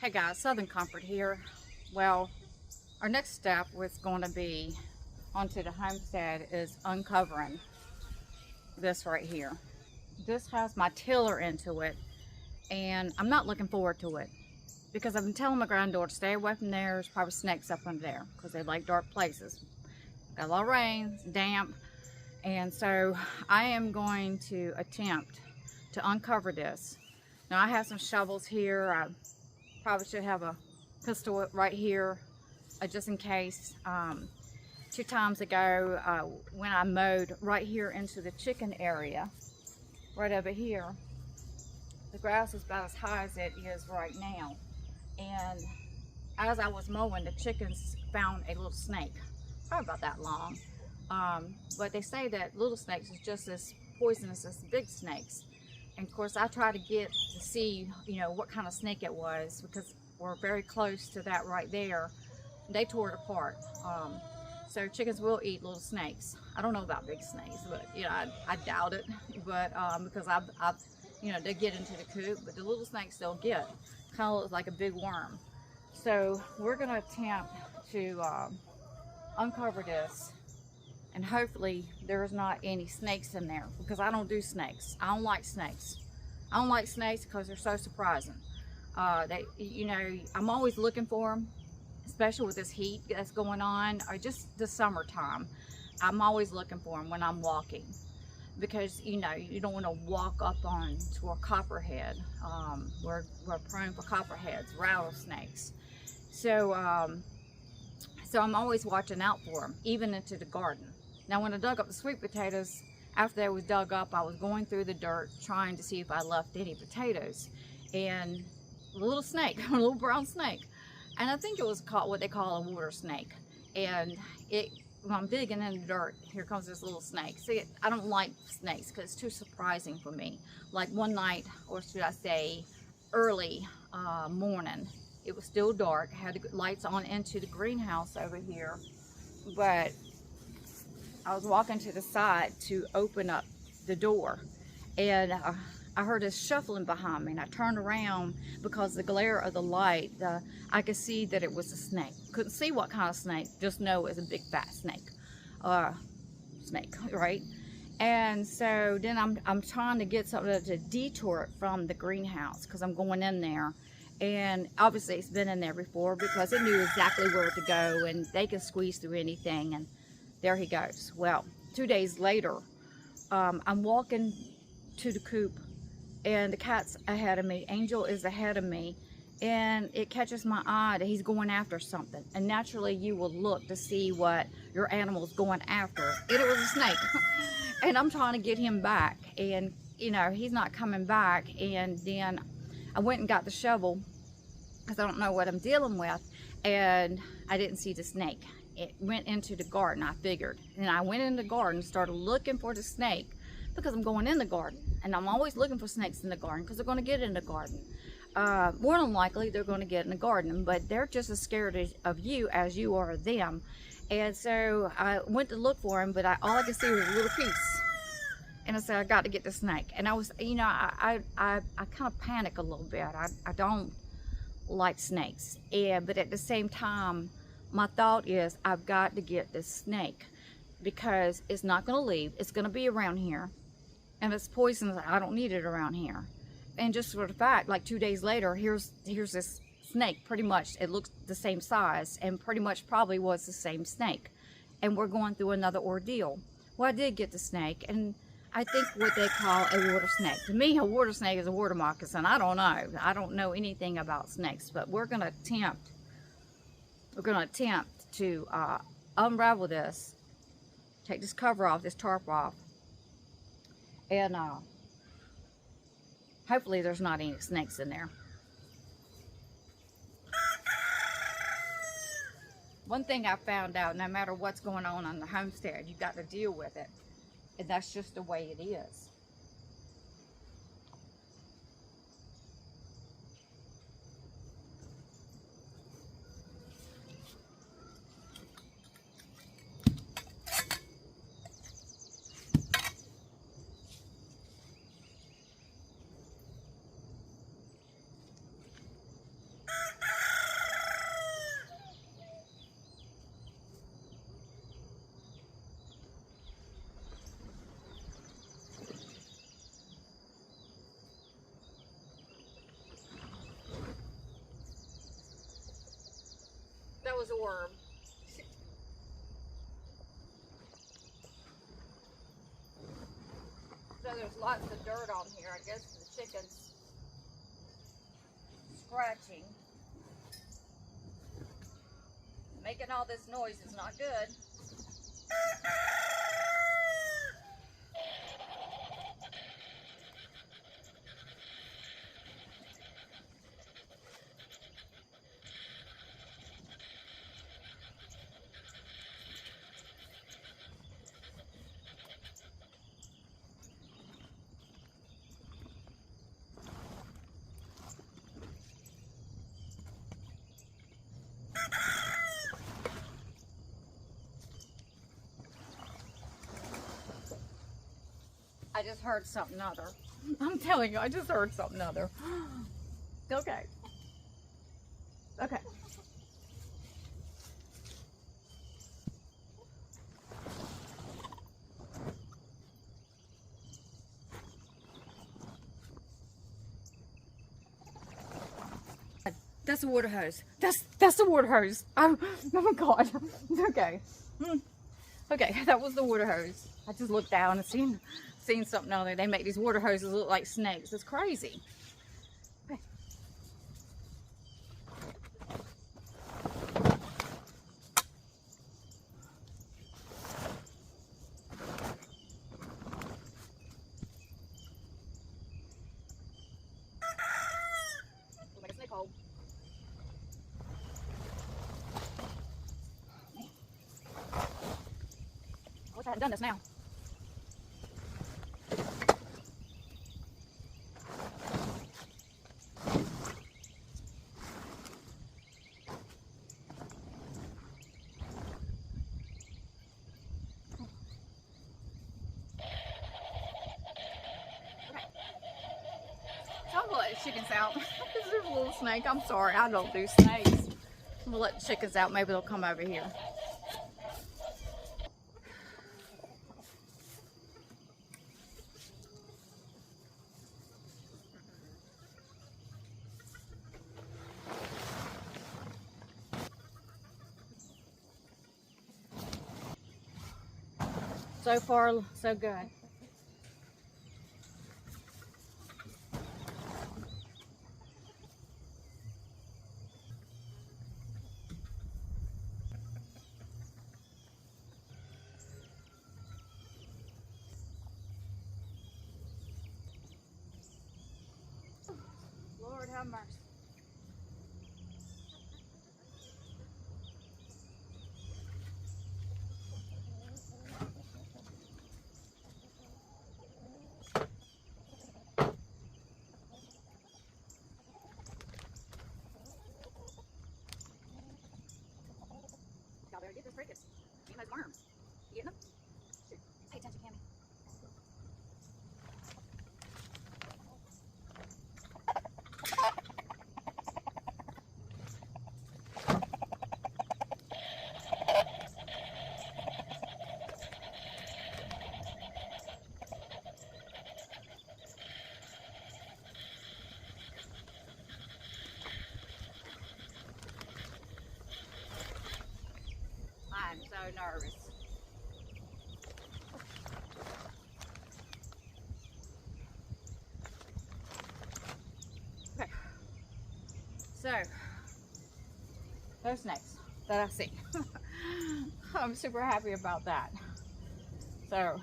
Hey guys, Southern Comfort here. Well, our next step was going to be onto the homestead is uncovering this right here. This has my tiller into it, and I'm not looking forward to it because I've been telling my granddaughter to stay away from there. There's probably snakes up under there because they like dark places. Got a lot of rain, it's damp, and so I am going to attempt to uncover this. Now I have some shovels here. I probably should have a pistol right here just in case. 2 times ago when I mowed right here into the chicken area, right over here, the grass is about as high as it is right now, and as I was mowing, the chickens found a little snake, probably about that long, but they say that little snakes is just as poisonous as big snakes. And of course I try to get to see, you know, what kind of snake it was, because we're very close to that right there. They tore it apart. So chickens will eat little snakes. I don't know about big snakes, but you know, I doubt it. But because I've you know, they get into the coop, but the little snakes they'll get kind of looks like a big worm. So we're gonna attempt to uncover this, and hopefully there's not any snakes in there, because I don't do snakes. I don't like snakes. I don't like snakes because they're so surprising. You know, I'm always looking for them, especially with this heat that's going on, or just the summertime. I'm always looking for them when I'm walking, because you know, you don't want to walk up onto a copperhead. We're prone for copperheads, rattlesnakes. So I'm always watching out for them, even into the garden. Now when I dug up the sweet potatoes, after they was dug up, I was going through the dirt trying to see if I left any potatoes, and a little snake, a little brown snake, and I think it was called what they call a water snake. And when I'm digging in the dirt, here comes this little snake. See, I don't like snakes because it's too surprising for me. Like one night, or should I say early morning, it was still dark, I had the lights on into the greenhouse over here, but I was walking to the side to open up the door, and I heard a shuffling behind me, and I turned around because the glare of the light, I could see that it was a snake. Couldn't see what kind of snake, just know it was a big fat snake. Right? And so then I'm trying to get something to detour it from the greenhouse, because I'm going in there, and obviously it's been in there before because it knew exactly where to go, and they can squeeze through anything. And there he goes. Well, 2 days later, I'm walking to the coop, and the cat's ahead of me. Angel is ahead of me, and it catches my eye that he's going after something. And naturally you will look to see what your animal's going after. And it was a snake. And I'm trying to get him back, and you know, he's not coming back. And then I went and got the shovel because I don't know what I'm dealing with, and I didn't see the snake. It went into the garden, I figured. And I went in the garden, started looking for the snake, because I'm going in the garden, and I'm always looking for snakes in the garden because they're going to get in the garden. More than likely they're going to get in the garden, but they're just as scared of you as you are of them. And so I went to look for him, but all I could see was a little piece, and I said, I got to get the snake. And I was, you know, I kind of panic a little bit. I don't like snakes, but at the same time my thought is, I've got to get this snake, because it's not going to leave. It's going to be around here, and if it's poisonous, I don't need it around here. And just for the fact, like 2 days later, here's this snake. Pretty much it looks the same size, and pretty much probably was the same snake, and we're going through another ordeal. Well, I did get the snake, and I think what they call a water snake. To me, a water snake is a water moccasin. I don't know anything about snakes, but we're going to attempt to unravel this, take this cover off, this tarp off, and hopefully there's not any snakes in there. One thing I found out, no matter what's going on the homestead, you've got to deal with it, and that's just the way it is. Noah's orb. So there's lots of dirt on here. I guess the chicken's scratching. Making all this noise is not good. I just heard something other. I'm telling you, I just heard something other. Okay. Okay. That's a water hose. That's the water hose. Oh my God. Okay. Okay, that was the water hose. I just looked down and seen something on there. They make these water hoses look like snakes. It's crazy. Okay. Looks like a snake hole. I wish I hadn't done this now. I'm gonna let the chickens out. This is a little snake. I'm sorry, I don't do snakes. I'm gonna let the chickens out. Maybe they'll come over here. So far, so good. Lord have mercy. Y'all better get those crickets. Get those worms. You getting them? Shoot. Pay attention, Cammy. I'm so nervous. Okay. So, those snakes that I see. I'm super happy about that. So,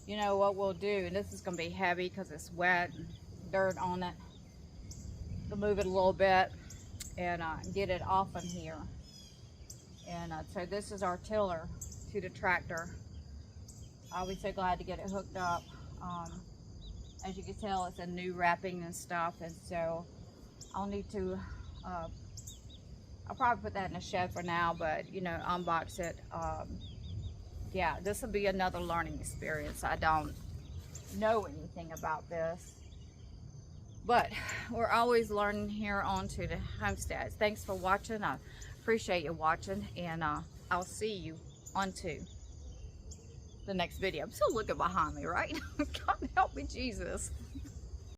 you know what we'll do, and this is going to be heavy because it's wet and dirt on it. We'll move it a little bit and get it off in here. And so this is our tiller to the tractor. I'll be so glad to get it hooked up. As you can tell, it's a new wrapping and stuff, and so I'll need to, I'll probably put that in a shed for now, but you know, unbox it. Yeah, this will be another learning experience. I don't know anything about this, but we're always learning here on To the Homesteads. Thanks for watching. I appreciate you watching, and I'll see you on to the next video. I'm still looking behind me, right? God help me, Jesus.